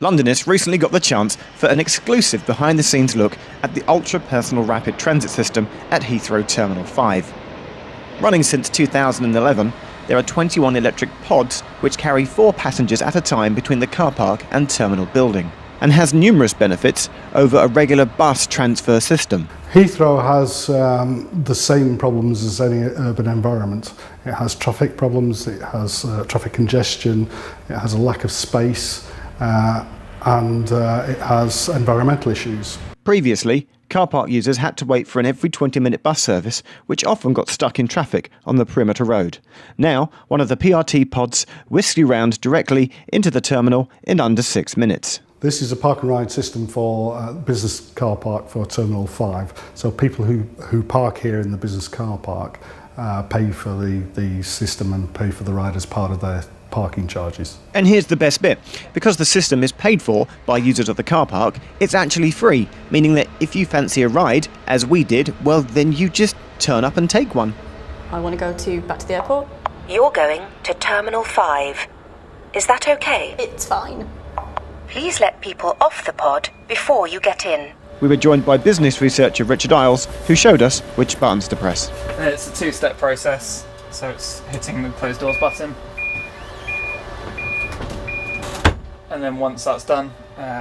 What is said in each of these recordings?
Londoners recently got the chance for an exclusive behind-the-scenes look at the ultra-personal rapid transit system at Heathrow Terminal 5. Running since 2011, there are 21 electric pods which carry 4 passengers at a time between the car park and terminal building, and has numerous benefits over a regular bus transfer system. Heathrow has the same problems as any urban environment. It has traffic problems, it has traffic congestion, it has a lack of space, and it has environmental issues. Previously, car park users had to wait for an every 20-minute bus service, which often got stuck in traffic on the perimeter road. Now, one of the PRT pods whisks you round directly into the terminal in under 6 minutes. This is a park and ride system for business car park for Terminal 5. So people who park here in the business car park pay for the system and pay for the ride as part of their parking charges. And here's the best bit. Because the system is paid for by users of the car park, it's actually free, meaning that if you fancy a ride, as we did, well then you just turn up and take one. I want to go back to the airport. You're going to Terminal 5. Is that okay? It's fine. Please let people off the pod before you get in. We were joined by business researcher Richard Isles, who showed us which buttons to press. It's a 2-step process, so it's hitting the closed doors button. And then once that's done,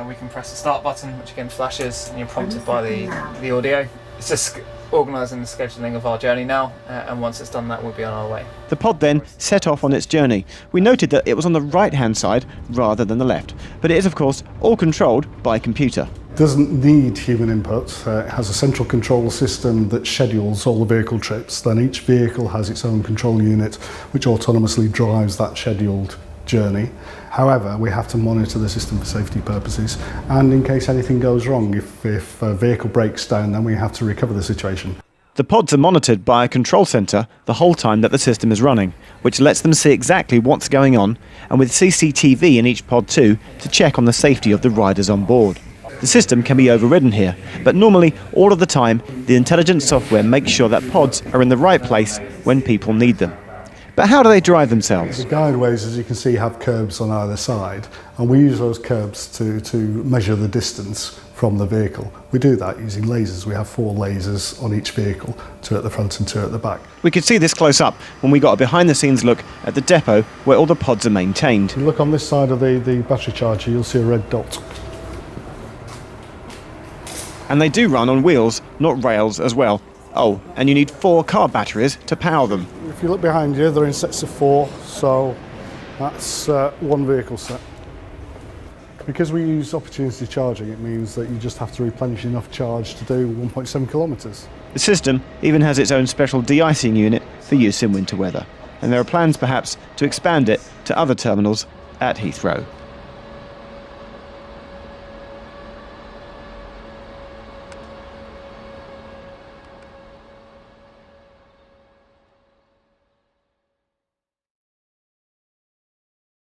we can press the start button, which again flashes, and you're prompted by the audio. It's just organising the scheduling of our journey now, and once it's done that, we'll be on our way. The pod then set off on its journey. We noted that it was on the right-hand side rather than the left, but it is of course all controlled by computer. It doesn't need human input. It has a central control system that schedules all the vehicle trips. Then each vehicle has its own control unit, which autonomously drives that scheduled journey. However, we have to monitor the system for safety purposes, and in case anything goes wrong, if a vehicle breaks down, then we have to recover the situation. The pods are monitored by a control centre the whole time that the system is running, which lets them see exactly what's going on, and with CCTV in each pod too, to check on the safety of the riders on board. The system can be overridden here, but normally, all of the time, the intelligent software makes sure that pods are in the right place when people need them. But how do they drive themselves? The guideways, as you can see, have curbs on either side, and we use those curbs to measure the distance from the vehicle. We do that using lasers. We have 4 lasers on each vehicle, 2 at the front and 2 at the back. We could see this close up when we got a behind-the-scenes look at the depot where all the pods are maintained. If you look on this side of the battery charger, you'll see a red dot. And they do run on wheels, not rails as well. Oh, and you need 4 car batteries to power them. If you look behind you, they're in sets of 4, so that's 1 vehicle set. Because we use opportunity charging, it means that you just have to replenish enough charge to do 1.7 kilometres. The system even has its own special de-icing unit for use in winter weather, and there are plans perhaps to expand it to other terminals at Heathrow.